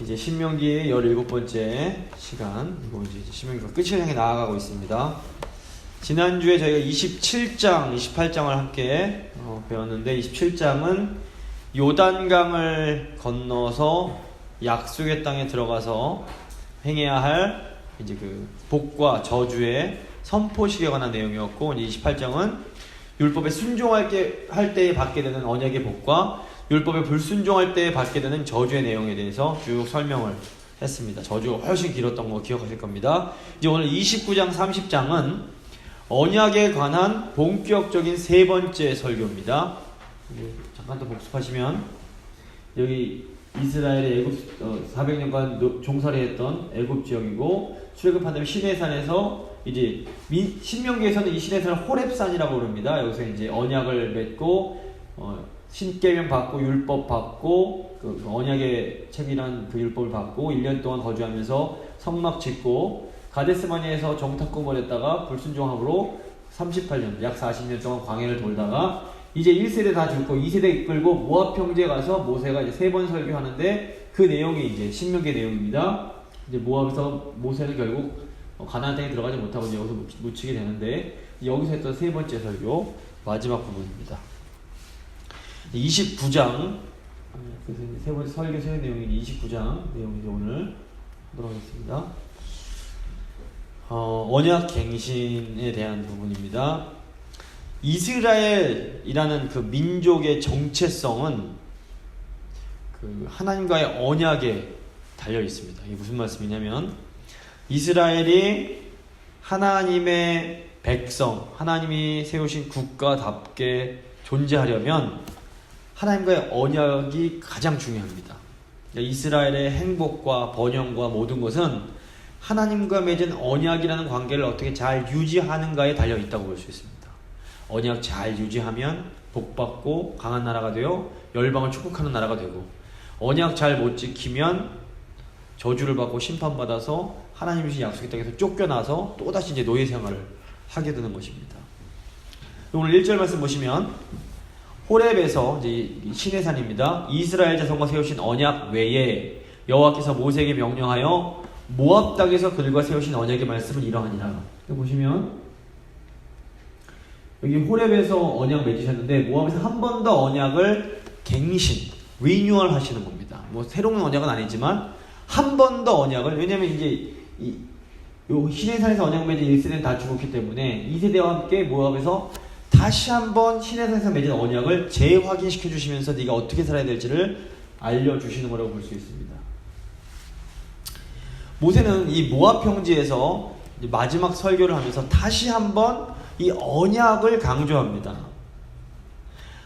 이제 신명기의 17번째 시간, 그리고 이제 신명기가 끝을 향해 나아가고 있습니다. 지난주에 저희가 27장, 28장을 함께 배웠는데, 27장은 요단강을 건너서 약속의 땅에 들어가서 행해야 할 이제 그 복과 저주의 선포식에 관한 내용이었고, 이제 28장은 율법에 순종할 때에 받게 되는 언약의 복과 율법에 불순종할 때에 받게 되는 저주의 내용에 대해서 쭉 설명을 했습니다. 저주가 훨씬 길었던 거 기억하실 겁니다. 이제 오늘 29장, 30장은 언약에 관한 본격적인 세 번째 설교입니다. 잠깐 더 복습하시면, 여기 이스라엘의 애굽 400년간 종살이 했던 애굽 지역이고, 출애굽한 다음에 시내산에서 이제 신명기에서는 이 시내산을 호렙산이라고 부릅니다. 여기서 이제 언약을 맺고 신계명 받고 율법 받고 그 언약의 책이란 그 율법을 받고 1년 동안 거주하면서 성막 짓고 가데스마니에서 정탐꾼을 했다가 불순종함으로 38년 약 40년 동안 광야를 돌다가 이제 1세대 다 죽고 2세대 이끌고 모압 평지에 가서 모세가 이제 3번 설교하는데, 그 내용이 이제 신명기 내용입니다. 이제 모압에서 모세는 결국 가나안 땅에 들어가지 못하고 이제 여기서 묻히게 되는데, 여기서 했던 세 번째 설교 마지막 부분입니다. 29장, 그래서 세 번째 설교 세 내용인 29장 내용이 오늘 보도록 하겠습니다. 언약 갱신에 대한 부분입니다. 이스라엘이라는 그 민족의 정체성은 그 하나님과의 언약에 달려 있습니다. 이게 무슨 말씀이냐면, 이스라엘이 하나님의 백성, 하나님이 세우신 국가답게 존재하려면 하나님과의 언약이 가장 중요합니다. 이스라엘의 행복과 번영과 모든 것은 하나님과 맺은 언약이라는 관계를 어떻게 잘 유지하는가에 달려 있다고 볼 수 있습니다. 언약 잘 유지하면 복받고 강한 나라가 되어 열방을 축복하는 나라가 되고, 언약 잘 못 지키면 저주를 받고 심판받아서 하나님이 주신 약속의 땅에서 쫓겨나서 또다시 이제 노예 생활을 하게 되는 것입니다. 오늘 1절 말씀 보시면, 호렙에서 이제 시내산입니다. 이스라엘 자손과 세우신 언약 외에 여호와께서 모세에게 명령하여 모압 땅에서 그들과 세우신 언약의 말씀은 이러하니라. 보시면 여기 호렙에서 언약 맺으셨는데, 모압에서 한 번 더 언약을 갱신, 리뉴얼 하시는 겁니다. 뭐 새로운 언약은 아니지만 한 번 더 언약을, 왜냐면 이제 요 시내산에서 언약 맺은 1세대는 다 죽었기 때문에 2세대와 함께 모압에서 다시 한번 시내산에서 맺은 언약을 재확인시켜 주시면서 네가 어떻게 살아야 될지를 알려주시는 거라고 볼 수 있습니다. 모세는 이 모압 평지에서 마지막 설교를 하면서 다시 한번 이 언약을 강조합니다.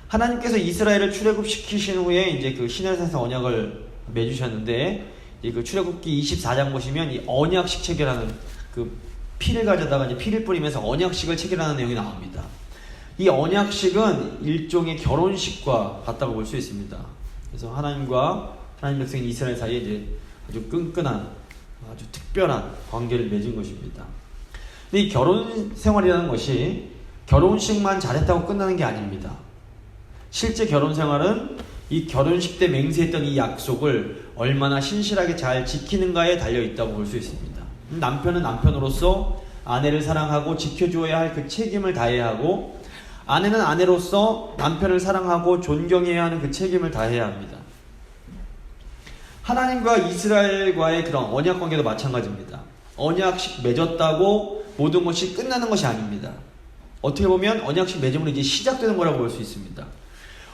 하나님께서 이스라엘을 출애굽시키신 후에 이제 그 시내산에서 언약을 맺으셨는데, 그 출애굽기 24장 보시면 이 언약식 체결하는, 그 피를 가져다가 이제 피를 뿌리면서 언약식을 체결하는 내용이 나옵니다. 이 언약식은 일종의 결혼식과 같다고 볼 수 있습니다. 그래서 하나님과 하나님 백성인 이스라엘 사이에 이제 아주 끈끈한, 아주 특별한 관계를 맺은 것입니다. 근데 이 결혼 생활이라는 것이 결혼식만 잘했다고 끝나는 게 아닙니다. 실제 결혼 생활은 이 결혼식 때 맹세했던 이 약속을 얼마나 신실하게 잘 지키는가에 달려 있다고 볼 수 있습니다. 남편은 남편으로서 아내를 사랑하고 지켜줘야 할 그 책임을 다해야 하고, 아내는 아내로서 남편을 사랑하고 존경해야 하는 그 책임을 다해야 합니다. 하나님과 이스라엘과의 그런 언약 관계도 마찬가지입니다. 언약식 맺었다고 모든 것이 끝나는 것이 아닙니다. 어떻게 보면 언약식 맺음으로 이제 시작되는 거라고 볼 수 있습니다.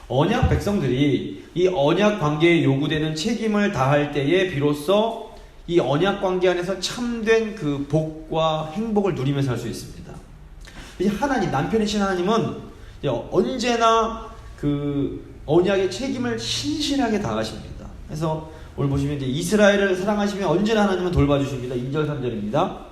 언약 백성들이 이 언약 관계에 요구되는 책임을 다할 때에 비로소 이 언약 관계 안에서 참된 그 복과 행복을 누리면서 할 수 있습니다. 이제 하나님, 남편이신 하나님은 언제나 그 언약의 책임을 신실하게 다하십니다. 그래서 오늘 보시면 이제 이스라엘을 사랑하시면 언제나 하나님은 돌봐주십니다. 2절 3절입니다.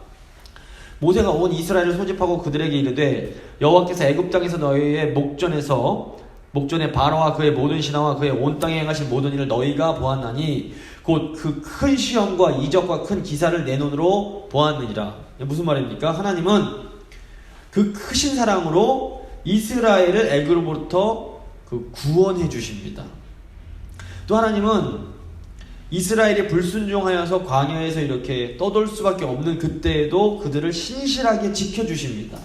모세가 온 이스라엘을 소집하고 그들에게 이르되, 여호와께서 애굽 땅에서 너희의 목전에 바로와 그의 모든 신하와 그의 온 땅에 행하신 모든 일을 너희가 보았나니 곧 그 큰 시험과 이적과 큰 기사를 내 눈으로 보았느니라. 무슨 말입니까? 하나님은 그 크신 사랑으로 이스라엘을 애굽으로부터 그 구원해 주십니다. 또 하나님은 이스라엘이 불순종하여서 광야에서 이렇게 떠돌 수밖에 없는 그때에도 그들을 신실하게 지켜주십니다.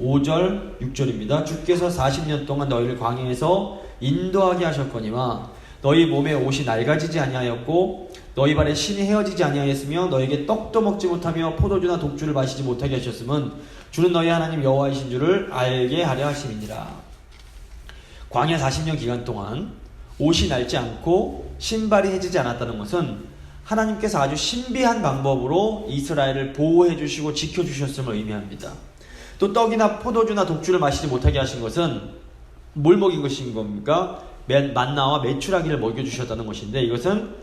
5절 6절입니다. 주께서 40년 동안 너희를 광야에서 인도하게 하셨거니와 너희 몸에 옷이 낡아지지 아니하였고 너희 발에 신이 헤어지지 아니하였으며 너희에게 떡도 먹지 못하며 포도주나 독주를 마시지 못하게 하셨음은 주는 너희 하나님 여호와이신 줄을 알게 하려 하심이니라. 광야 40년 기간 동안 옷이 낡지 않고 신발이 해지지 않았다는 것은 하나님께서 아주 신비한 방법으로 이스라엘을 보호해 주시고 지켜 주셨음을 의미합니다. 또 떡이나 포도주나 독주를 마시지 못하게 하신 것은 뭘 먹인 것인 겁니까? 만나와 메추라기를 먹여주셨다는 것인데, 이것은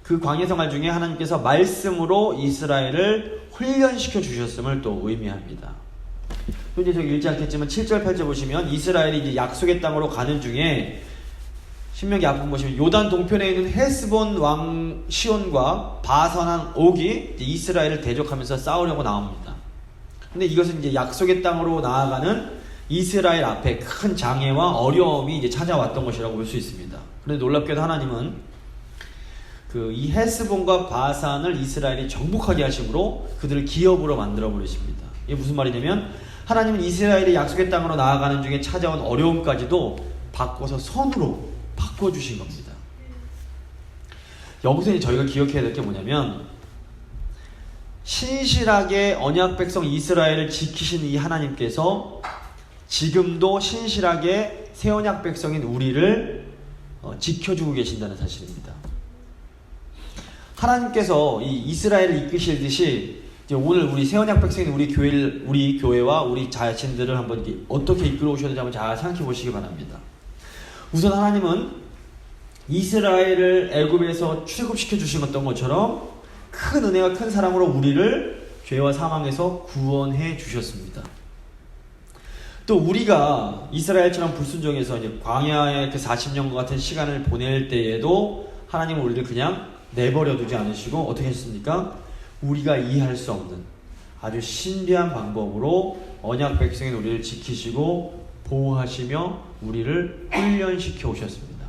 그 광야 생활 중에 하나님께서 말씀으로 이스라엘을 훈련시켜 주셨음을 또 의미합니다. 또 이제 저기 읽지 않겠지만 7절 8절 보시면 이스라엘이 이제 약속의 땅으로 가는 중에 신명기 앞부분 보시면 요단 동편에 있는 헤스본 왕 시온과 바산한 옥이 이스라엘을 대적하면서 싸우려고 나옵니다. 근데 이것은 이제 약속의 땅으로 나아가는 이스라엘 앞에 큰 장애와 어려움이 이제 찾아왔던 것이라고 볼 수 있습니다. 그런데 놀랍게도 하나님은 이 헤스본과 바산을 이스라엘이 정복하게 하심으로 그들을 기업으로 만들어 버리십니다. 이게 무슨 말이냐면 하나님은 이스라엘이 약속의 땅으로 나아가는 중에 찾아온 어려움까지도 바꿔서 선으로 바꿔주신 겁니다. 여기서 저희가 기억해야 될 게 뭐냐면, 신실하게 언약 백성 이스라엘을 지키신 이 하나님께서 지금도 신실하게 새 언약 백성인 우리를 지켜주고 계신다는 사실입니다. 하나님께서 이 이스라엘을 이끄시듯이 이제 오늘 우리 새 언약 백성인 우리 교회와 우리 자신들을 한번 어떻게 이끌어 오셨는지 한번 잘 생각해 보시기 바랍니다. 우선 하나님은 이스라엘을 애굽에서 출애굽시켜 주신 것처럼 큰 은혜와 큰 사랑으로 우리를 죄와 사망에서 구원해 주셨습니다. 또 우리가 이스라엘처럼 불순종해서 이제 광야의 그 40년과 같은 시간을 보낼 때에도 하나님은 우리를 그냥 내버려 두지 않으시고 어떻게 하셨습니까? 우리가 이해할 수 없는 아주 신비한 방법으로 언약 백성인 우리를 지키시고 보호하시며 우리를 훈련시켜 오셨습니다.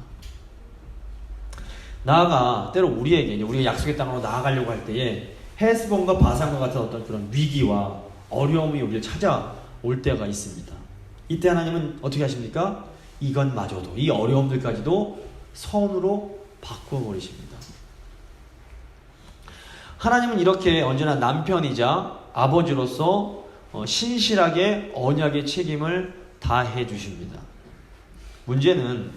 나아가 때로 우리에게 우리가 약속의 땅으로 나아가려고 할 때에 헤스본과 바산과 같은 어떤 그런 위기와 어려움이 우리를 찾아올 때가 있습니다. 이때 하나님은 어떻게 하십니까? 이것마저도, 이 어려움들까지도 선으로 바꿔버리십니다. 하나님은 이렇게 언제나 남편이자 아버지로서 신실하게 언약의 책임을 다해 주십니다. 문제는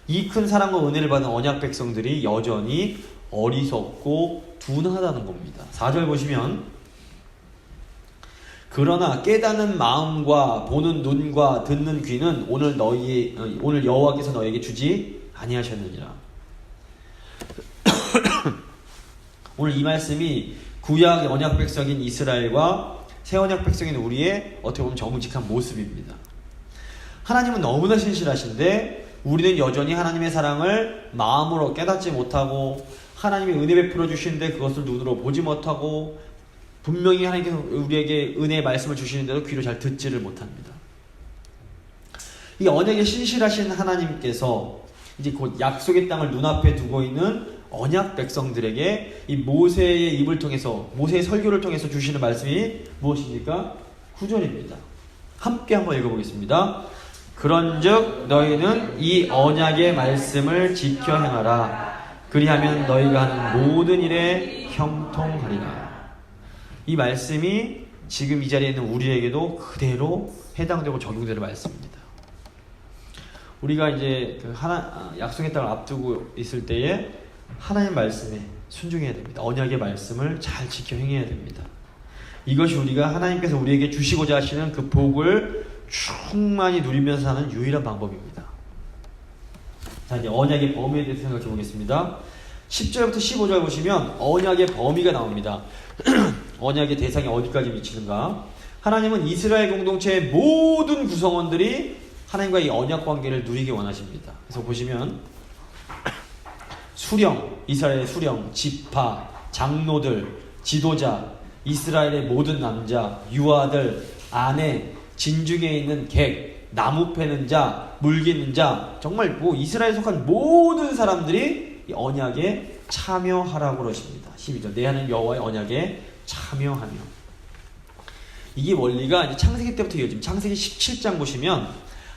이 큰 사랑과 은혜를 받은 언약 백성들이 여전히 어리석고 둔하다는 겁니다. 4절 보시면 그러나 깨닫는 마음과 보는 눈과 듣는 귀는 오늘 여호와께서 너에게 주지 아니하셨느니라. 오늘 이 말씀이 구약의 언약 백성인 이스라엘과 새 언약 백성인 우리의 어떻게 보면 정직한 모습입니다. 하나님은 너무나 신실하신데 우리는 여전히 하나님의 사랑을 마음으로 깨닫지 못하고 하나님의 은혜 베풀어 주시는데 그것을 눈으로 보지 못하고 분명히 하나님께서 우리에게 은혜의 말씀을 주시는데도 귀로 잘 듣지를 못합니다. 이 언약에 신실하신 하나님께서 이제 곧 약속의 땅을 눈앞에 두고 있는 언약 백성들에게 이 모세의 입을 통해서, 모세의 설교를 통해서 주시는 말씀이 무엇입니까? 9절입니다. 함께 한번 읽어보겠습니다. 그런즉 너희는 이 언약의 말씀을 지켜 행하라. 그리하면 너희가 하는 모든 일에 형통하리라. 이 말씀이 지금 이 자리에 있는 우리에게도 그대로 해당되고 적용되는 말씀입니다. 우리가 이제 약속의 땅을 앞두고 있을 때에 하나님 말씀에 순종해야 됩니다. 언약의 말씀을 잘 지켜 행해야 됩니다. 이것이 우리가 하나님께서 우리에게 주시고자 하시는 그 복을 충만히 누리면서 사는 유일한 방법입니다. 자, 이제 언약의 범위에 대해서 생각해 보겠습니다. 10절부터 15절 보시면 언약의 범위가 나옵니다. 언약의 대상이 어디까지 미치는가? 하나님은 이스라엘 공동체의 모든 구성원들이 하나님과 이 언약 관계를 누리기 원하십니다. 그래서 보시면 수령, 이스라엘의 수령, 지파, 장로들, 지도자, 이스라엘의 모든 남자, 유아들, 아내, 진중에 있는 객, 나무 패는 자, 물 깃는 자, 정말 이스라엘에 속한 모든 사람들이 이 언약에 참여하라고 그러십니다. 12절 내 하나님 여호와의 언약에 참여하며. 이게 원리가 이제 창세기 때부터 이어집니다. 창세기 17장 보시면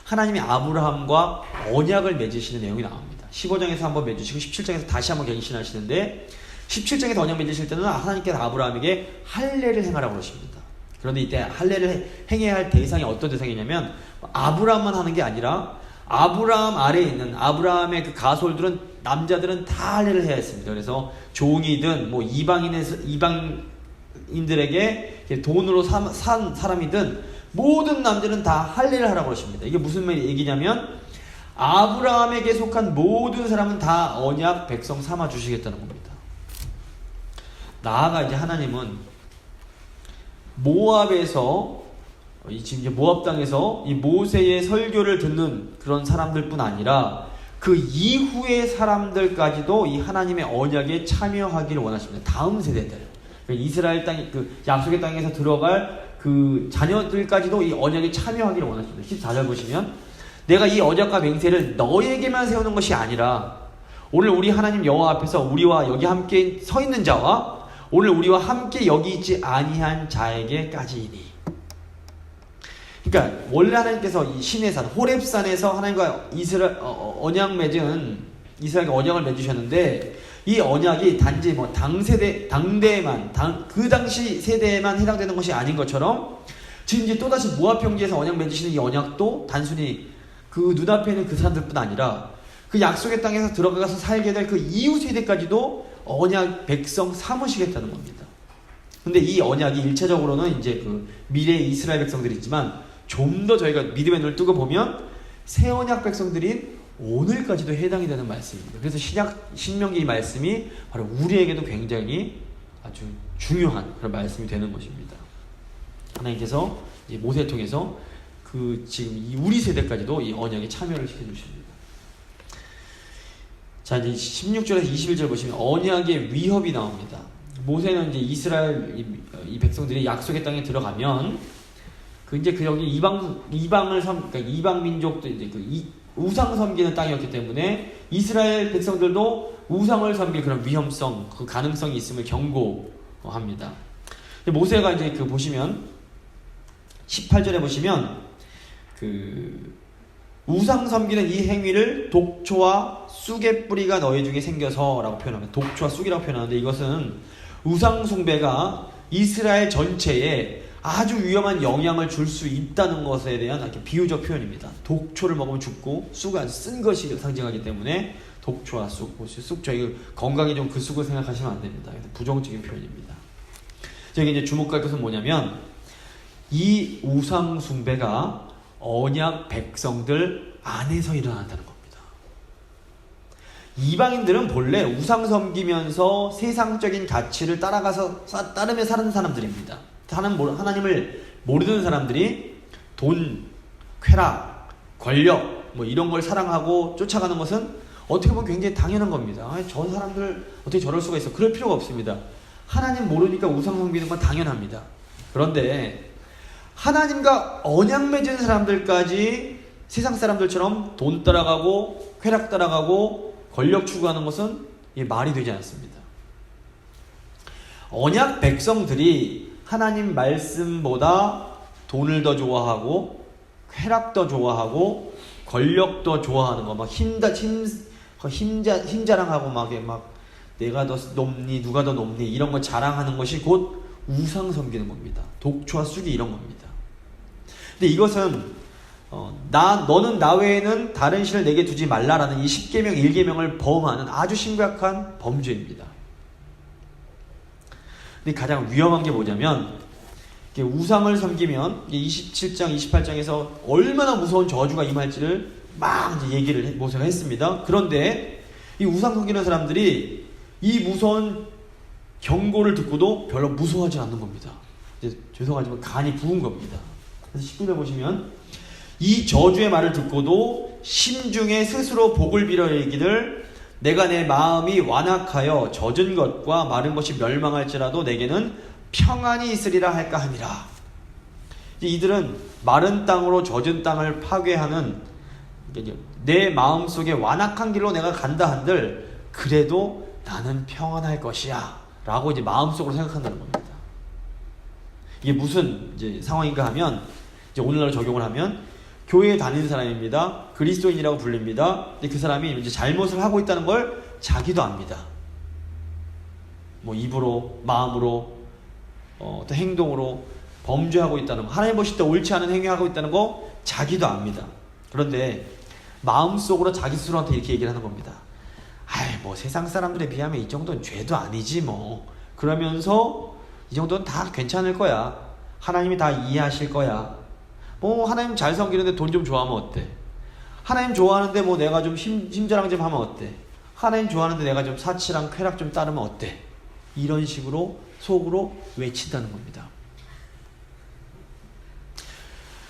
하나님이 아브라함과 언약을 맺으시는 내용이 나옵니다. 15장에서 한번 맺으시고 17장에서 다시 한번 갱신하시는데 17장에서 언약 맺으실 때는 하나님께서 아브라함에게 할례를 행하라고 그러십니다. 그런데 이때 할례를 행해야 할 대상이 어떤 대상이냐면 아브라함만 하는 게 아니라 아브라함 아래에 있는 아브라함의 그 가솔들은 남자들은 다 할례를 해야 했습니다. 그래서 종이든 뭐 이방인들에게 돈으로 산 사람이든 모든 남자는 다 할례를 하라고 그러십니다. 이게 무슨 얘기냐면 아브라함에게 속한 모든 사람은 다 언약 백성 삼아 주시겠다는 겁니다. 나아가 이제 하나님은 모압에서 지금 이제 모압 땅에서 이 모세의 설교를 듣는 그런 사람들뿐 아니라 그 이후의 사람들까지도 이 하나님의 언약에 참여하기를 원하십니다. 다음 세대들, 이스라엘 땅, 그 약속의 땅에서 들어갈 그 자녀들까지도 이 언약에 참여하기를 원하십니다. 14절 보시면 내가 이 언약과 맹세를 너에게만 세우는 것이 아니라 오늘 우리 하나님 여호와 앞에서 우리와 여기 함께 서 있는 자와 오늘 우리와 함께 여기 있지 아니한 자에게까지이니. 그러니까 원래 하나님께서 이 시내산 호렙산에서 하나님과 이스라엘 언약 맺은 이스라엘과 언약을 맺으셨는데 이 언약이 단지 뭐 당대에만 그 당시 세대에만 해당되는 것이 아닌 것처럼 지금 이제 또다시 모압 평지에서 언약 맺으시는 이 언약도 단순히 그 눈앞에 있는 그 사람들뿐 아니라 그 약속의 땅에서 들어가서 살게 될 그 이후 세대까지도 언약 백성 삼으시겠다는 겁니다. 근데 이 언약이 일차적으로는 이제 그 미래 이스라엘 백성들이지만 좀 더 저희가 믿음의 눈을 뜨고 보면 새 언약 백성들인 오늘까지도 해당이 되는 말씀입니다. 그래서 신명기 이 말씀이 바로 우리에게도 굉장히 아주 중요한 그런 말씀이 되는 것입니다. 하나님께서 이제 모세를 통해서 그 지금 이 우리 세대까지도 이 언약에 참여를 시켜주십니다. 자, 이제 16절에서 21절 보시면 언약의 위협이 나옵니다. 모세는 이제 이스라엘 이 백성들이 약속의 땅에 들어가면 여기 그러니까 이방 민족도 이제 우상 섬기는 땅이었기 때문에 이스라엘 백성들도 우상을 섬길 그런 위험성, 그 가능성이 있음을 경고합니다. 모세가 이제 보시면 18절에 보시면 우상 섬기는 이 행위를 독초와 쑥의 뿌리가 너희 중에 생겨서라고 표현합니다. 독초와 쑥이라고 표현하는데 이것은 우상 숭배가 이스라엘 전체에 아주 위험한 영향을 줄 수 있다는 것에 대한 이렇게 비유적 표현입니다. 독초를 먹으면 죽고 쑥은 아주 쓴 것이 상징하기 때문에 독초와 쑥, 저희 건강에 좀 그 쑥을 생각하시면 안 됩니다. 부정적인 표현입니다. 저기 이제 주목할 것은 뭐냐면 이 우상 숭배가 언약 백성들 안에서 일어난다는 겁니다. 이방인들은 본래 우상 섬기면서 세상적인 가치를 따르며 사는 사람들입니다. 하나님을 모르는 사람들이 돈, 쾌락, 권력 뭐 이런 걸 사랑하고 쫓아가는 것은 어떻게 보면 굉장히 당연한 겁니다. 저 사람들 어떻게 저럴 수가 있어? 그럴 필요가 없습니다. 하나님 모르니까 우상 섬기는 건 당연합니다. 그런데 하나님과 언약 맺은 사람들까지 세상 사람들처럼 돈 따라가고 쾌락 따라가고 권력 추구하는 것은 말이 되지 않습니다. 언약 백성들이 하나님 말씀보다 돈을 더 좋아하고 쾌락 더 좋아하고 권력 더 좋아하는 거, 막 힘자랑하고 막 내가 더 높니 누가 더 높니 이런 거 자랑하는 것이 곧 우상 섬기는 겁니다. 독초와 쑥이 이런 겁니다. 근데 이것은 너는 나 외에는 다른 신을 내게 두지 말라라는 이 10계명 1계명을 범하는 아주 심각한 범죄입니다. 근데 가장 위험한 게 뭐냐면 우상을 섬기면 27장 28장에서 얼마나 무서운 저주가 임할지를 막 이제 얘기를 모세가 했습니다. 그런데 이 우상 섬기는 사람들이 이 무서운 경고를 듣고도 별로 무서워하지 않는 겁니다. 이제 죄송하지만 간이 부은 겁니다. 그래서 19절 보시면 이 저주의 말을 듣고도 심중에 스스로 복을 빌어 이르기를 내가 내 마음이 완악하여 젖은 것과 마른 것이 멸망할지라도 내게는 평안이 있으리라 할까 하니라. 이들은 마른 땅으로 젖은 땅을 파괴하는 내 마음속에 완악한 길로 내가 간다 한들 그래도 나는 평안할 것이야 라고 이제 마음속으로 생각한다는 겁니다. 이게 무슨 이제 상황인가 하면, 이제 오늘날 적용을 하면, 교회에 다니는 사람입니다. 그리스도인이라고 불립니다. 근데 그 사람이 이제 잘못을 하고 있다는 걸 자기도 압니다. 뭐 입으로, 마음으로, 어떤 행동으로 범죄하고 있다는 거, 하나님 보실 때 옳지 않은 행위하고 있다는 거 자기도 압니다. 그런데 마음속으로 자기 스스로한테 이렇게 얘기를 하는 겁니다. 아이, 뭐 세상 사람들에 비하면 이 정도는 죄도 아니지 뭐. 그러면서 이 정도는 다 괜찮을 거야. 하나님이 다 이해하실 거야. 뭐 하나님 잘 섬기는데 돈 좀 좋아하면 어때? 하나님 좋아하는데 뭐 내가 좀 힘자랑 좀 하면 어때? 하나님 좋아하는데 내가 좀 사치랑 쾌락 좀 따르면 어때? 이런 식으로 속으로 외친다는 겁니다.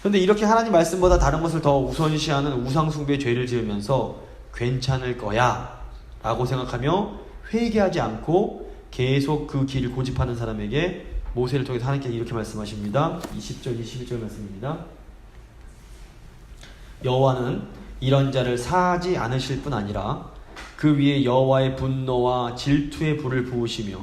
그런데 이렇게 하나님 말씀보다 다른 것을 더 우선시하는 우상숭배의 죄를 지으면서 괜찮을 거야 라고 생각하며 회개하지 않고 계속 그 길을 고집하는 사람에게 모세를 통해서 하나님께서 이렇게 말씀하십니다. 20절 21절 말씀입니다. 여호와는 이런 자를 사하지 않으실 뿐 아니라 그 위에 여호와의 분노와 질투의 불을 부으시며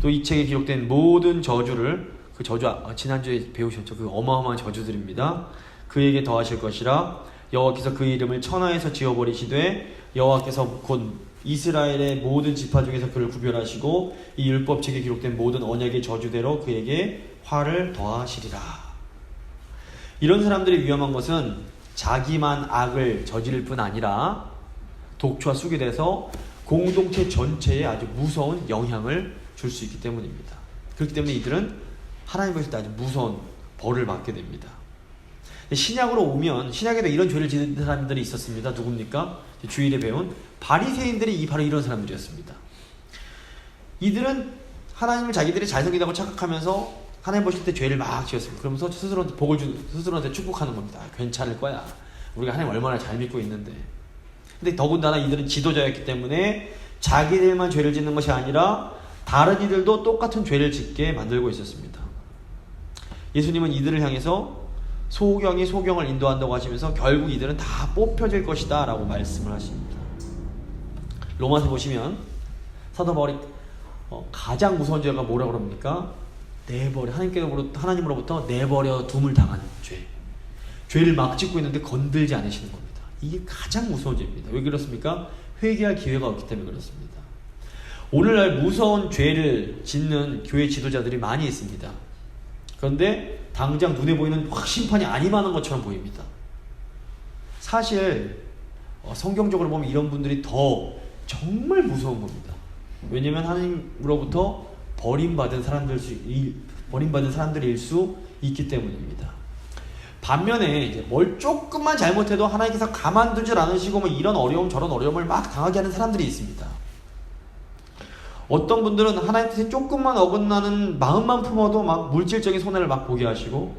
또 이 책에 기록된 모든 저주를, 그 저주 지난주에 배우셨죠? 그 어마어마한 저주들입니다. 그에게 더하실 것이라. 여호와께서 그 이름을 천하에서 지워버리시되 여호와께서 곧 이스라엘의 모든 지파 중에서 그를 구별하시고 이 율법책에 기록된 모든 언약의 저주대로 그에게 화를 더하시리라. 이런 사람들이 위험한 것은 자기만 악을 저지를 뿐 아니라 독초와 쑥이 돼서 공동체 전체에 아주 무서운 영향을 줄 수 있기 때문입니다. 그렇기 때문에 이들은 하나님 보실 때 아주 무서운 벌을 받게 됩니다. 신약으로 오면 신약에도 이런 죄를 지는 사람들이 있었습니다. 누굽니까? 주일에 배운 바리새인들이 바로 이런 사람들이었습니다. 이들은 하나님을 자기들이 잘 섬긴다고 착각하면서 하나님 보실 때 죄를 막 지었습니다. 그러면서 스스로한테 복을 주고 스스로한테 축복하는 겁니다. 괜찮을 거야. 우리가 하나님 얼마나 잘 믿고 있는데. 근데 더군다나 이들은 지도자였기 때문에 자기들만 죄를 짓는 것이 아니라 다른 이들도 똑같은 죄를 짓게 만들고 있었습니다. 예수님은 이들을 향해서 소경이 소경을 인도한다고 하시면서 결국 이들은 다 뽑혀질 것이다 라고 말씀을 하십니다. 로마서 보시면 사도 바울이 가장 무서운 죄가 뭐라고 그럽니까? 하나님으로부터 내버려 둠을 당한 죄. 죄를 막 짓고 있는데 건들지 않으시는 겁니다. 이게 가장 무서운 죄입니다. 왜 그렇습니까? 회개할 기회가 없기 때문에 그렇습니다. 오늘날 무서운 죄를 짓는 교회 지도자들이 많이 있습니다. 그런데 당장 눈에 보이는 확 심판이 안 임하는 것처럼 보입니다. 사실 성경적으로 보면 이런 분들이 더 정말 무서운 겁니다. 왜냐하면 하나님으로부터 버림받은 사람들일 수 있기 때문입니다. 반면에 이제 뭘 조금만 잘못해도 하나님께서 가만두질 않으시고 뭐 이런 어려움 저런 어려움을 막 당하게 하는 사람들이 있습니다. 어떤 분들은 하나님 뜻에 조금만 어긋나는 마음만 품어도 막 물질적인 손해를 막 보게 하시고,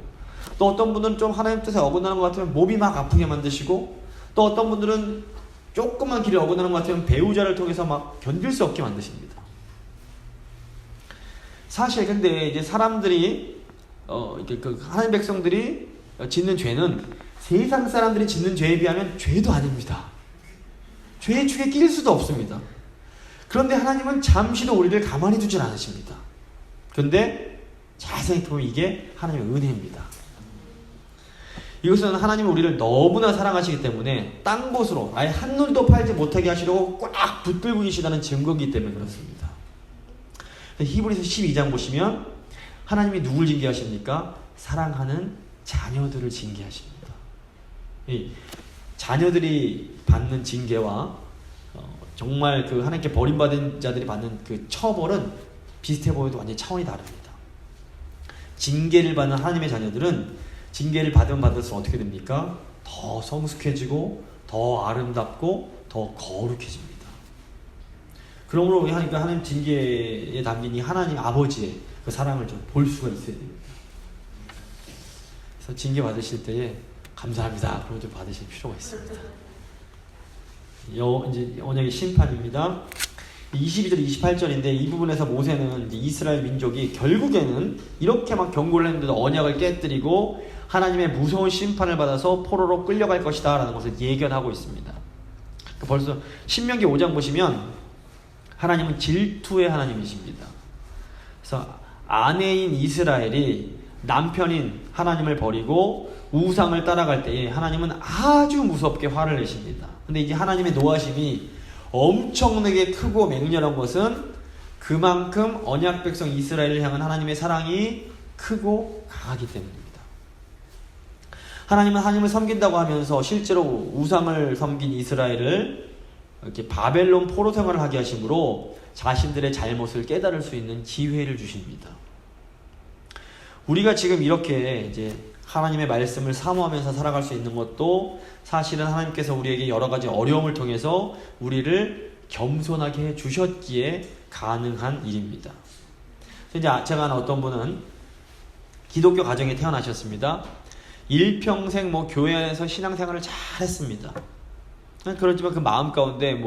또 어떤 분들은 좀 하나님 뜻에 어긋나는 것 같으면 몸이 막 아프게 만드시고, 또 어떤 분들은 조금만 길이 어긋나는 것 같으면 배우자를 통해서 막 견딜 수 없게 만드십니다. 사실 근데 이제 사람들이 하나님 백성들이 짓는 죄는 세상 사람들이 짓는 죄에 비하면 죄도 아닙니다. 죄의 축에 끼일 수도 없습니다. 그런데 하나님은 잠시도 우리를 가만히 두질 않으십니다. 그런데 잘 생각해보면 이게 하나님의 은혜입니다. 이것은 하나님은 우리를 너무나 사랑하시기 때문에 딴 곳으로 아예 한눈도 팔지 못하게 하시려고 꽉 붙들고 계시다는 증거이기 때문에 그렇습니다. 히브리서 12장 보시면 하나님이 누굴 징계하십니까? 사랑하는 자녀들을 징계하십니다. 이 자녀들이 받는 징계와 정말 그 하나님께 버림받은 자들이 받는 그 처벌은 비슷해 보여도 완전히 차원이 다릅니다. 징계를 받는 하나님의 자녀들은 징계를 받으면 받을수록 어떻게 됩니까? 더 성숙해지고 더 아름답고 더 거룩해집니다. 그러므로 하나님 징계에 담긴 이 하나님 아버지의 그 사랑을 좀 볼 수가 있어야 됩니다. 그래서 징계 받으실 때에 감사합니다. 그러고 좀 받으실 필요가 있습니다. 이제 언약의 심판입니다. 22절 28절인데 이 부분에서 모세는 이제 이스라엘 민족이 결국에는 이렇게 막 경고를 했는데도 언약을 깨뜨리고 하나님의 무서운 심판을 받아서 포로로 끌려갈 것이다 라는 것을 예견하고 있습니다. 벌써 신명기 5장 보시면 하나님은 질투의 하나님이십니다. 그래서 아내인 이스라엘이 남편인 하나님을 버리고 우상을 따라갈 때에 하나님은 아주 무섭게 화를 내십니다. 근데 이제 하나님의 노하심이 엄청나게 크고 맹렬한 것은 그만큼 언약 백성 이스라엘을 향한 하나님의 사랑이 크고 강하기 때문입니다. 하나님은 하나님을 섬긴다고 하면서 실제로 우상을 섬긴 이스라엘을 이렇게 바벨론 포로 생활을 하게 하심으로 자신들의 잘못을 깨달을 수 있는 기회를 주십니다. 우리가 지금 이렇게 이제 하나님의 말씀을 사모하면서 살아갈 수 있는 것도 사실은 하나님께서 우리에게 여러 가지 어려움을 통해서 우리를 겸손하게 해 주셨기에 가능한 일입니다. 이제 제가 아는 어떤 분은 기독교 가정에 태어나셨습니다. 일평생 교회 안에서 신앙생활을 잘 했습니다. 그렇지만 그 마음 가운데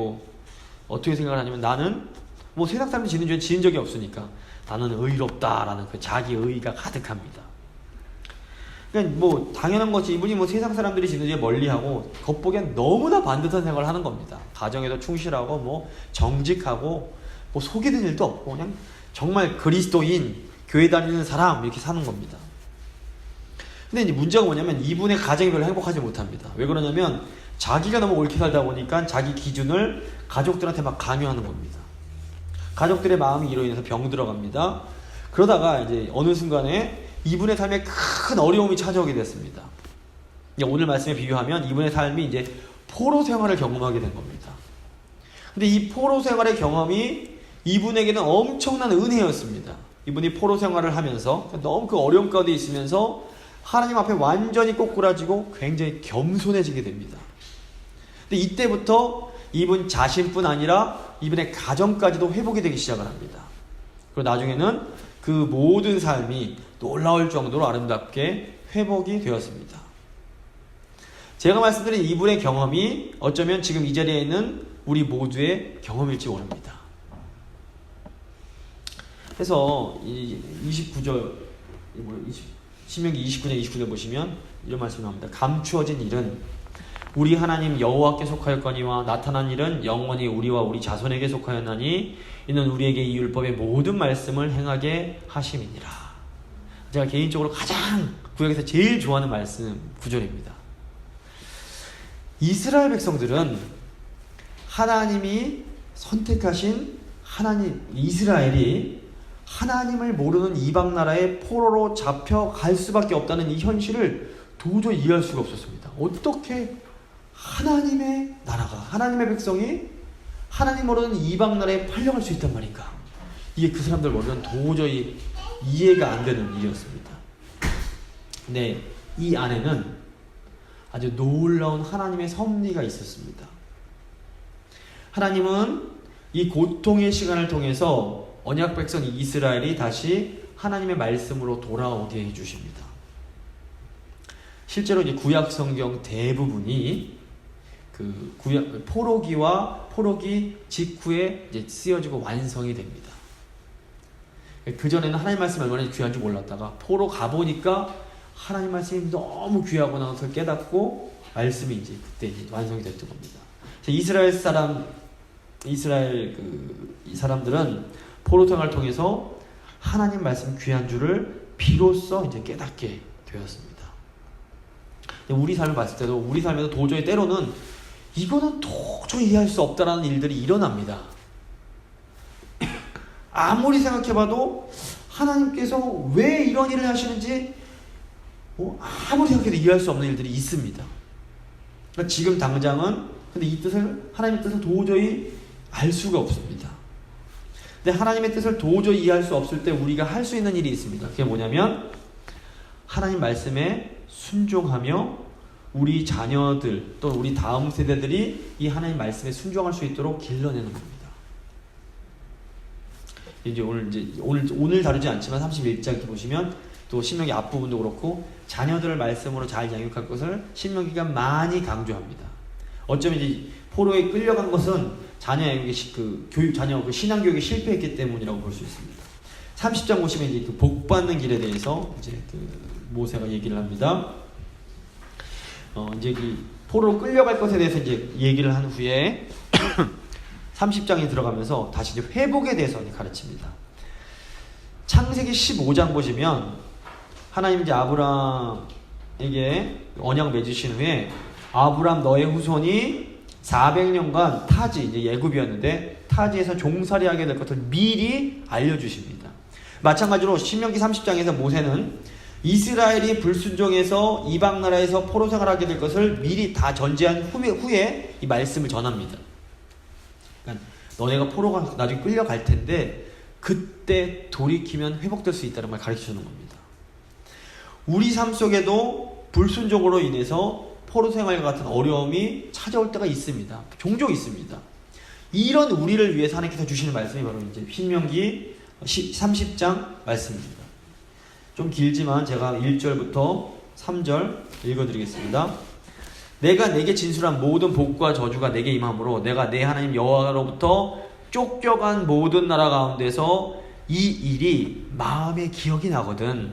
어떻게 생각을 하냐면 나는 세상 사람들이 지는 죄 지은 적이 없으니까 나는 의롭다라는 그 자기 의의가 가득합니다. 그러니까 당연한 것이 이분이 세상 사람들이 지는 죄 멀리하고 겉보기엔 너무나 반듯한 생활을 하는 겁니다. 가정에도 충실하고 정직하고 속이는 일도 없고 그냥 정말 그리스도인 교회 다니는 사람 이렇게 사는 겁니다. 근데 이제 문제가 뭐냐면 이분의 가정이 별로 행복하지 못합니다. 왜 그러냐면 자기가 너무 옳게 살다 보니까 자기 기준을 가족들한테 막 강요하는 겁니다. 가족들의 마음이 이로 인해서 병 들어갑니다. 그러다가 이제 어느 순간에 이분의 삶에 큰 어려움이 찾아오게 됐습니다. 오늘 말씀에 비유하면 이분의 삶이 이제 포로 생활을 경험하게 된 겁니다. 근데 이 포로 생활의 경험이 이분에게는 엄청난 은혜였습니다. 이분이 포로 생활을 하면서 너무 그 어려움 가운데 있으면서 하나님 앞에 완전히 꼬꾸라지고 굉장히 겸손해지게 됩니다. 근데 이때부터 이분 자신뿐 아니라 이분의 가정까지도 회복이 되기 시작을 합니다. 그리고 나중에는 그 모든 삶이 놀라울 정도로 아름답게 회복이 되었습니다. 제가 말씀드린 이분의 경험이 어쩌면 지금 이 자리에 있는 우리 모두의 경험일지 모릅니다. 그래서 이 29절 신명기 29장 보시면 이런 말씀이 나옵니다. 감추어진 일은 우리 하나님 여호와께 속하였거니와 나타난 일은 영원히 우리와 우리 자손에게 속하였나니 이는 우리에게 이 율법의 모든 말씀을 행하게 하심이니라. 제가 개인적으로 가장 구약에서 제일 좋아하는 말씀 구절입니다. 이스라엘 백성들은 하나님이 선택하신 이스라엘이 하나님을 모르는 이방 나라의 포로로 잡혀갈 수밖에 없다는 이 현실을 도저히 이해할 수가 없었습니다. 어떻게 하나님의 나라가, 하나님의 백성이 하나님 모르는 이방 나라에 팔려갈 수 있단 말인가? 이게 그 사람들 머리는 도저히 이해가 안 되는 일이었습니다. 근데 이 안에는 아주 놀라운 하나님의 섭리가 있었습니다. 하나님은 이 고통의 시간을 통해서 언약 백성 이스라엘이 다시 하나님의 말씀으로 돌아오게 해주십니다. 실제로 이제 구약 성경 대부분이 그 포로기 직후에 이제 쓰여지고 완성이 됩니다. 그 전에는 하나님 말씀이 얼마나 귀한 줄 몰랐다가 포로 가보니까 하나님 말씀이 너무 귀하구나 것을 깨닫고 말씀이 이제 그때 이제 완성이 됐던 겁니다. 이스라엘 사람들은 포로 생활을 통해서 하나님 말씀 귀한 줄을 비로소 이제 깨닫게 되었습니다. 우리 삶을 봤을 때도 우리 삶에도 도저히 때로는 이거는 도저히 이해할 수 없다라는 일들이 일어납니다. 아무리 생각해봐도 하나님께서 왜 이런 일을 하시는지 아무리 생각해도 이해할 수 없는 일들이 있습니다. 그러니까 지금 당장은 근데 이 뜻을 하나님의 뜻을 도저히 알 수가 없습니다. 근데 하나님의 뜻을 도저히 이해할 수 없을 때 우리가 할 수 있는 일이 있습니다. 그게 뭐냐면 하나님 말씀에 순종하며 우리 자녀들 또 우리 다음 세대들이 이 하나님 말씀에 순종할 수 있도록 길러내는 겁니다. 이제 오늘 다루지 않지만 31장 보시면 또 신명기 앞부분도 그렇고 자녀들을 말씀으로 잘 양육할 것을 신명기가 많이 강조합니다. 어쩌면 이제 포로에 끌려간 것은 자녀 신앙 교육이 실패했기 때문이라고 볼 수 있습니다. 30장 보시면 이제 그 복 받는 길에 대해서 이제 그 모세가 얘기를 합니다. 이제 그 포로로 끌려갈 것에 대해서 이제 얘기를 한 후에 30장에 들어가면서 다시 이제 회복에 대해서 가르칩니다. 창세기 15장 보시면 하나님 이제 아브라함에게 언약 맺으신 후에 아브라함 너의 후손이 400년간 타지, 이제 예굽이었는데 타지에서 종살이하게 될 것을 미리 알려주십니다. 마찬가지로 신명기 30장에서 모세는 이스라엘이 불순종해서 이방 나라에서 포로 생활하게 될 것을 미리 다 전제한 후에 이 말씀을 전합니다. 그러니까 너네가 포로가 나중에 끌려갈 텐데 그때 돌이키면 회복될 수 있다는 말 가르쳐주는 겁니다. 우리 삶 속에도 불순종으로 인해서 포로 생활과 같은 어려움이 찾아올 때가 있습니다. 종종 있습니다. 이런 우리를 위해서 하나님께서 주시는 말씀이 바로 이제 신명기 30장 말씀입니다. 좀 길지만 제가 1절부터 3절 읽어드리겠습니다. 내가 내게 진술한 모든 복과 저주가 내게 임함으로 내가 내 하나님 여호와로부터 쫓겨간 모든 나라 가운데서 이 일이 마음에 기억이 나거든.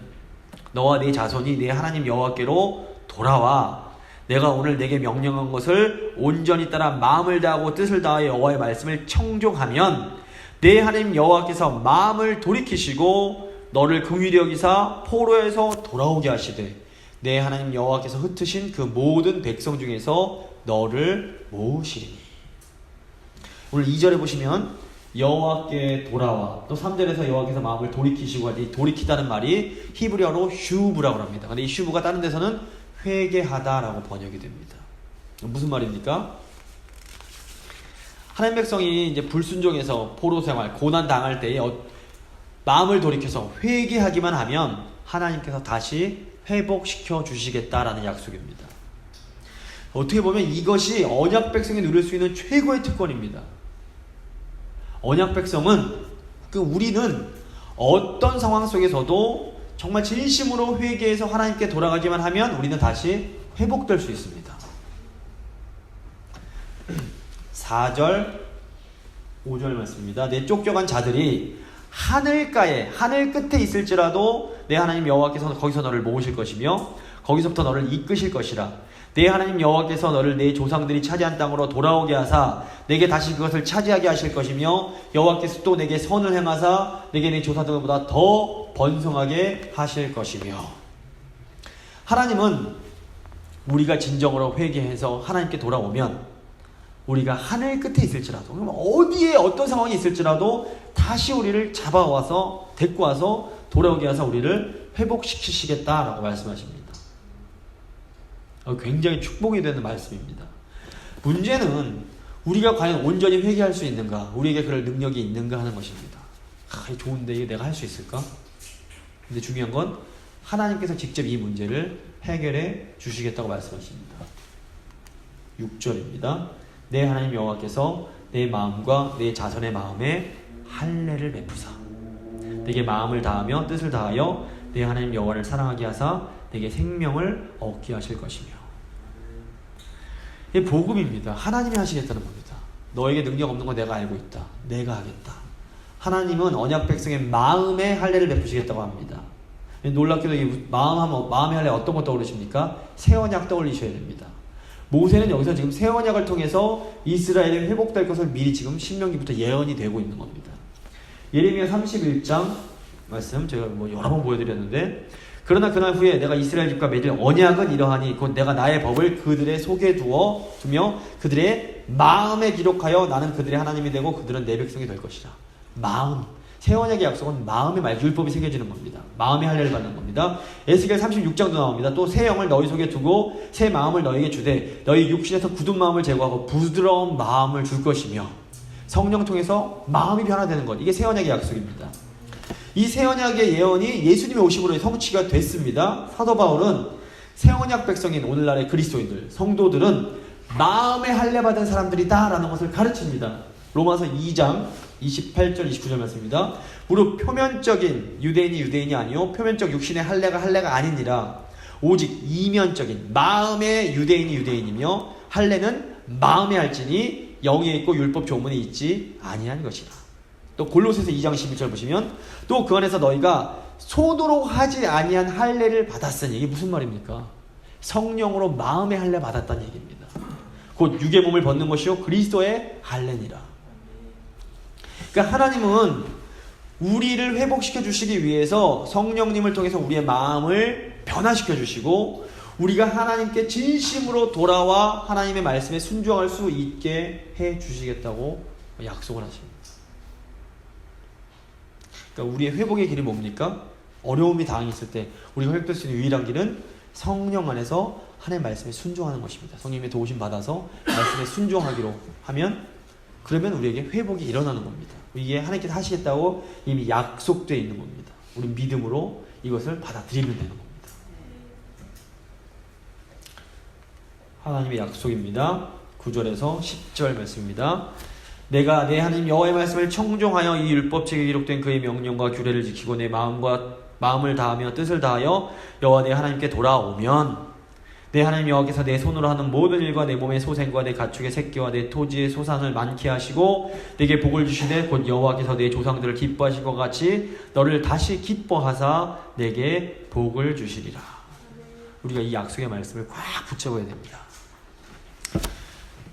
너와 네 자손이 내 하나님 여호와께로 돌아와 내가 오늘 내게 명령한 것을 온전히 따라 마음을 다하고 뜻을 다하여 여호와의 말씀을 청종하면 내 하나님 여호와께서 마음을 돌이키시고 너를 긍휼히 여기사 포로에서 돌아오게 하시되 내 하나님 여호와께서 흩으신 그 모든 백성 중에서 너를 모으시리니. 오늘 2절에 보시면 여호와께 돌아와, 또 3절에서 여호와께서 마음을 돌이키시고 하니 돌이키다는 말이 히브리어로 슈브라고 합니다. 근데 이 슈브가 다른 데서는 회개하다라고 번역이 됩니다. 무슨 말입니까? 하나님 백성이 이제 불순종해서 포로 생활, 고난 당할 때에 마음을 돌이켜서 회개하기만 하면 하나님께서 다시 회복시켜 주시겠다라는 약속입니다. 어떻게 보면 이것이 언약 백성이 누릴 수 있는 최고의 특권입니다. 언약 백성은 우리는 어떤 상황 속에서도 정말 진심으로 회개해서 하나님께 돌아가기만 하면 우리는 다시 회복될 수 있습니다. 4절 5절 말씀입니다. 내 쫓겨간 자들이 하늘가에 하늘 끝에 있을지라도 내 하나님 여호와께서 거기서 너를 모으실 것이며 거기서부터 너를 이끄실 것이라. 내 하나님 여호와께서 너를 내 조상들이 차지한 땅으로 돌아오게 하사 내게 다시 그것을 차지하게 하실 것이며 여호와께서 또 내게 선을 행하사 내게 내 조사들보다 더 번성하게 하실 것이며. 하나님은 우리가 진정으로 회개해서 하나님께 돌아오면 우리가 하늘 끝에 있을지라도, 어디에 어떤 상황이 있을지라도 다시 우리를 잡아와서 데리고 와서 돌아오게 하사 우리를 회복시키시겠다라고 말씀하십니다. 굉장히 축복이 되는 말씀입니다. 문제는 우리가 과연 온전히 회개할 수 있는가, 우리에게 그럴 능력이 있는가 하는 것입니다. 좋은데 이게 내가 할 수 있을까? 근데 중요한 건 하나님께서 직접 이 문제를 해결해 주시겠다고 말씀하십니다. 6절입니다. 내 하나님 여호와께서 내 마음과 내 자손의 마음에 할례를 베푸사 내게 마음을 다하며 뜻을 다하여 내 하나님 여호와를 사랑하게 하사 내게 생명을 얻게 하실 것이며. 이게 복음입니다. 하나님이 하시겠다는 겁니다. 너에게 능력 없는 거 내가 알고 있다. 내가 하겠다. 하나님은 언약 백성의 마음에 할례를 베푸시겠다고 합니다. 놀랍게도 이 마음의 할례 어떤 것 떠오르십니까? 새 언약 떠올리셔야 됩니다. 모세는 여기서 지금 새 언약을 통해서 이스라엘이 회복될 것을 미리 지금 신명기부터 예언이 되고 있는 겁니다. 예레미야 31장 말씀 제가 여러 번 보여드렸는데, 그러나 그날 후에 내가 이스라엘 집과 맺을 언약은 이러하니 곧 내가 나의 법을 그들의 속에 두며 그들의 마음에 기록하여 나는 그들의 하나님이 되고 그들은 내 백성이 될 것이라. 마음, 새 언약의 약속은 마음의 말, 율법이 새겨지는 겁니다. 마음의 할례를 받는 겁니다. 에스겔 36장도 나옵니다. 또 새 영을 너희 속에 두고 새 마음을 너희에게 주되 너희 육신에서 굳은 마음을 제거하고 부드러운 마음을 줄 것이며. 성령 통해서 마음이 변화되는 것, 이게 새 언약의 약속입니다. 이 새 언약의 예언이 예수님의 오심으로 성취가 됐습니다. 사도 바울은 새 언약 백성인 오늘날의 그리스도인들, 성도들은 마음의 할례 받은 사람들이다 라는 것을 가르칩니다. 로마서 2장 28절 29절 말씀입니다. 무릇 표면적인 유대인이 아니요 표면적 육신의 할례가 아니니라. 오직 이면적인 마음의 유대인이며 할례는 마음에 할지니 영에 있고 율법 조문에 있지 아니한 것이라. 또 골로새서 2장 11절 보시면 또 그 안에서 너희가 손으로 하지 아니한 할례를 받았으니, 이게 무슨 말입니까? 성령으로 마음의 할례 받았다는 얘기입니다. 곧 육의 몸을 벗는 것이요 그리스도의 할례니라. 그러니까 하나님은 우리를 회복시켜 주시기 위해서 성령님을 통해서 우리의 마음을 변화시켜 주시고 우리가 하나님께 진심으로 돌아와 하나님의 말씀에 순종할 수 있게 해 주시겠다고 약속을 하십니다. 그러니까 우리의 회복의 길이 뭡니까? 어려움이 당했을 때 우리가 회복될 수 있는 유일한 길은 성령 안에서 하나님의 말씀에 순종하는 것입니다. 성령님의 도우심 받아서 말씀에 순종하기로 하면 그러면 우리에게 회복이 일어나는 겁니다. 이게 하나님께서 하시겠다고 이미 약속되어 있는 겁니다. 우리 믿음으로 이것을 받아들이면 되는 겁니다. 하나님의 약속입니다. 9절에서 10절 말씀입니다. 내가 내 하나님 여호와의 말씀을 청종하여 이 율법책에 기록된 그의 명령과 규례를 지키고 내 마음을 다하며 뜻을 다하여 여호와 내 하나님께 돌아오면 내 하나님 여호와께서 내 손으로 하는 모든 일과 내 몸의 소생과 내 가축의 새끼와 내 토지의 소산을 많게 하시고 내게 복을 주시되 곧 여호와께서 내 조상들을 기뻐하실 것 같이 너를 다시 기뻐하사 내게 복을 주시리라. 우리가 이 약속의 말씀을 꽉 붙잡아야 됩니다.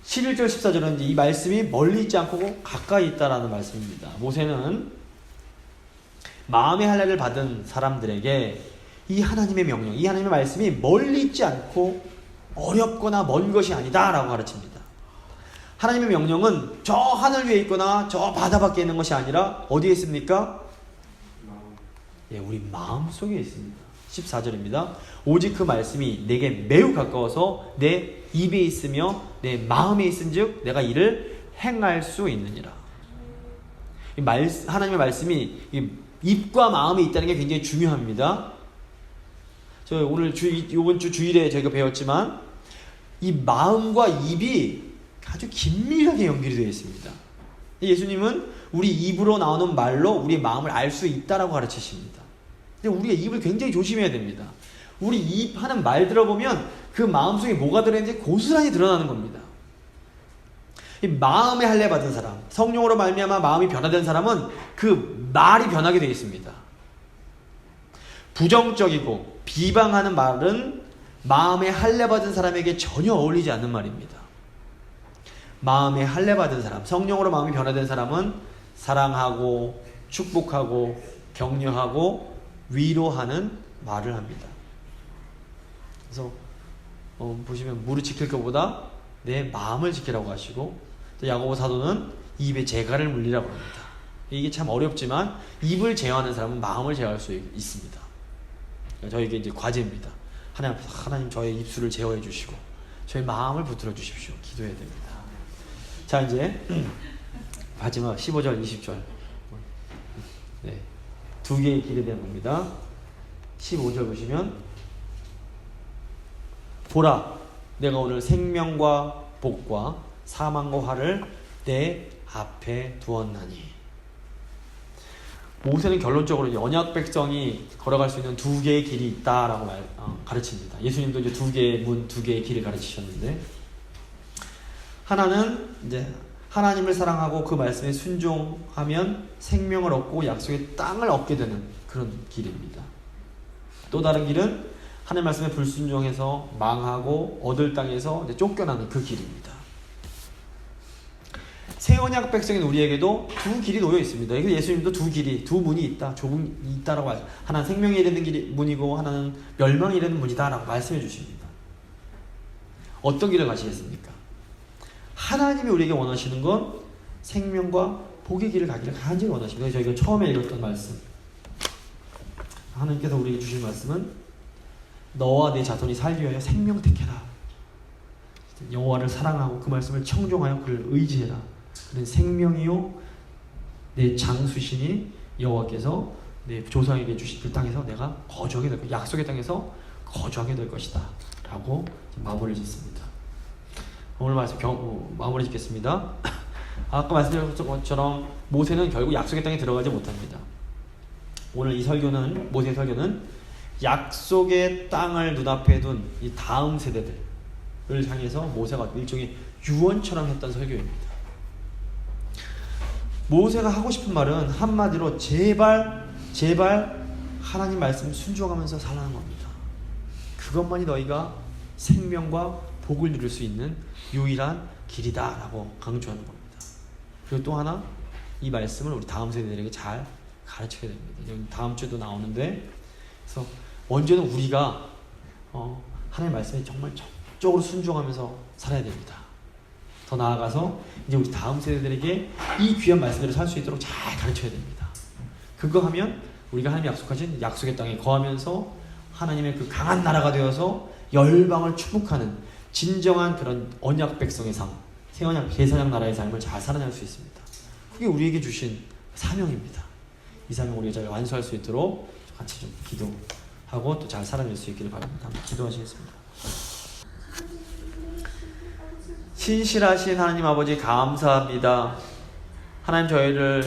11절 14절은 이 말씀이 멀리 있지 않고 가까이 있다라는 말씀입니다. 모세는 마음의 할례를 받은 사람들에게 이 하나님의 명령, 이 하나님의 말씀이 멀리 있지 않고 어렵거나 먼 것이 아니다 라고 가르칩니다. 하나님의 명령은 저 하늘 위에 있거나 저 바다 밖에 있는 것이 아니라 어디에 있습니까? 예, 우리 마음 속에 있습니다. 14절입니다. 오직 그 말씀이 내게 매우 가까워서 내 입에 있으며 내 마음에 있은즉 내가 이를 행할 수 있느니라. 하나님의 말씀이 입과 마음에 있다는 게 굉장히 중요합니다. 저 오늘 이번 주 주일에 저희가 배웠지만 이 마음과 입이 아주 긴밀하게 연결이 되어 있습니다. 예수님은 우리 입으로 나오는 말로 우리의 마음을 알 수 있다라고 가르치십니다. 근데 우리가 입을 굉장히 조심해야 됩니다. 우리 입 하는 말 들어보면 그 마음속에 뭐가 들어있는지 고스란히 드러나는 겁니다. 이 마음의 할례 받은 사람, 성령으로 말미암아 마음이 변화된 사람은 그 말이 변하게 되어 있습니다. 부정적이고 비방하는 말은 마음의 할례 받은 사람에게 전혀 어울리지 않는 말입니다. 마음의 할례 받은 사람, 성령으로 마음이 변화된 사람은 사랑하고 축복하고 격려하고 위로하는 말을 합니다. 그래서 보시면 무를 지킬 것보다 내 마음을 지키라고 하시고 또 야고보 사도는 입에 재갈을 물리라고 합니다. 이게 참 어렵지만 입을 제어하는 사람은 마음을 제어할 수 있습니다. 저에게 이제 과제입니다. 하나님 앞에서 하나님 저의 입술을 제어해 주시고 저의 마음을 붙들어 주십시오. 기도해야 됩니다. 자 이제 마지막 15절 20절 네, 두 개의 길에 대한 겁니다. 15절 보시면 보라 내가 오늘 생명과 복과 사망과 화를 내 앞에 두었나니. 모세는 결론적으로 언약 백성이 걸어갈 수 있는 두 개의 길이 있다라고 가르칩니다. 예수님도 이제 두 개의 문, 두 개의 길을 가르치셨는데 하나는 이제 하나님을 사랑하고 그 말씀에 순종하면 생명을 얻고 약속의 땅을 얻게 되는 그런 길입니다. 또 다른 길은 하나님 말씀에 불순종해서 망하고 얻을 땅에서 이제 쫓겨나는 그 길입니다. 새 언약 백성인 우리에게도 두 길이 놓여 있습니다. 예수님도 두 길이, 두 문이 있다, 좁은 있다라고 하죠. 하나는 생명에 이르는 문이고 하나는 멸망에 이르는 문이다라고 말씀해 주십니다. 어떤 길을 가시겠습니까? 하나님이 우리에게 원하시는 건 생명과 복의 길을 가기를 간절히 원하십니다. 저희가 처음에 읽었던 말씀, 하나님께서 우리에게 주신 말씀은 너와 내 자손이 살기 위하여 생명 택해라. 여호와를 사랑하고 그 말씀을 청종하여 그를 의지해라. 그는 생명이요 내 장수시니 여호와께서 내 조상에게 주신 그 땅에서 내가 거주하게 될 것이다. 약속의 땅에서 거주하게 될 것이다 라고 마무리를 짓습니다. 오늘 말씀 마무리 짓겠습니다. 아까 말씀드렸던 것처럼 모세는 결국 약속의 땅에 들어가지 못합니다. 오늘 이 설교는, 모세의 설교는 약속의 땅을 눈앞에 둔 이 다음 세대들을 향해서 모세가 일종의 유언처럼 했던 설교입니다. 모세가 하고 싶은 말은 한마디로 제발 하나님 말씀 순종하면서 살라는 겁니다. 그것만이 너희가 생명과 복을 누릴 수 있는 유일한 길이다 라고 강조하는 겁니다. 그리고 또 하나, 이 말씀을 우리 다음 세대들에게 잘 가르쳐야 됩니다. 여기 다음 주에도 나오는데, 그래서 언제는 우리가 하나님의 말씀에 정말 적극적으로 순종하면서 살아야 됩니다. 더 나아가서 이제 우리 다음 세대들에게 이 귀한 말씀대로 살 수 있도록 잘 가르쳐야 됩니다. 그거 하면 우리가 하나님이 약속하신 약속의 땅에 거하면서 하나님의 그 강한 나라가 되어서 열방을 축복하는 진정한 그런 언약 백성의 삶, 새 언약 제사장 나라의 삶을 잘 살아낼 수 있습니다. 그게 우리에게 주신 사명입니다. 이 사명 우리가 잘 완수할 수 있도록 같이 좀 기도하고 또 잘 살아낼 수 있기를 바랍니다. 한번 기도하시겠습니다. 신실하신 하나님 아버지 감사합니다. 하나님 저희를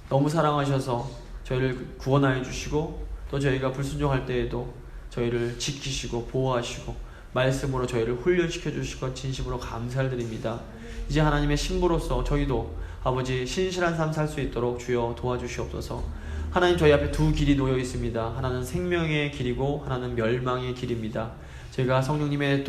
너무 사랑하셔서 저희를 구원하여 주시고 또 저희가 불순종할 때에도 저희를 지키시고 보호하시고 말씀으로 저희를 훈련시켜 주시고 진심으로 감사를 드립니다. 이제 하나님의 신부로서 저희도 아버지 신실한 삶 살 수 있도록 주여 도와주시옵소서. 하나님 저희 앞에 두 길이 놓여 있습니다. 하나는 생명의 길이고 하나는 멸망의 길입니다. 저희가 성령님의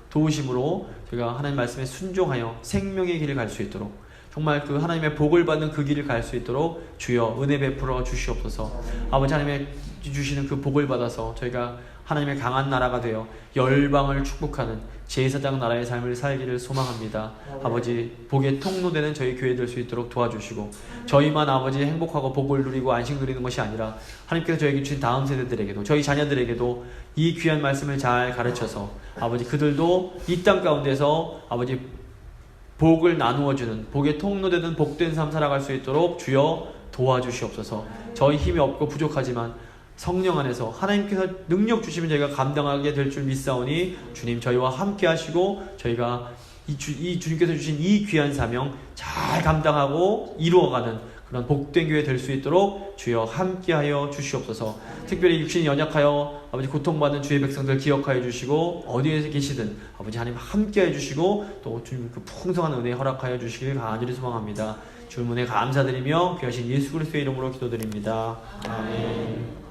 도우심으로 저희가 하나님 말씀에 순종하여 생명의 길을 갈 수 있도록 정말 그 하나님의 복을 받는 그 길을 갈 수 있도록 주여 은혜 베풀어 주시옵소서. 아버지 하나님의 주시는 그 복을 받아서 저희가 하나님의 강한 나라가 되어 열방을 축복하는 제사장 나라의 삶을 살기를 소망합니다. 아버지 복의 통로되는 저희 교회 될 수 있도록 도와주시고 저희만 아버지 행복하고 복을 누리고 안식 누리는 것이 아니라 하나님께서 저에게 주신 다음 세대들에게도 저희 자녀들에게도 이 귀한 말씀을 잘 가르쳐서 아버지 그들도 이 땅 가운데서 아버지 복을 나누어주는 복의 통로되는 복된 삶 살아갈 수 있도록 주여 도와주시옵소서. 저희 힘이 없고 부족하지만 성령 안에서 하나님께서 능력 주시면 저희가 감당하게 될 줄 믿사오니 주님 저희와 함께 하시고 저희가 이 주님께서 주신 이 귀한 사명 잘 감당하고 이루어가는 그런 복된 교회 될 수 있도록 주여 함께하여 주시옵소서. 특별히 육신이 연약하여 아버지 고통받는 주의 백성들 기억하여 주시고 어디에 계시든 아버지 하나님 함께하여 주시고 또 주님 그 풍성한 은혜 허락하여 주시길 간절히 소망합니다. 주님의 감사드리며 귀하신 예수 그리스도의 이름으로 기도드립니다. 아멘.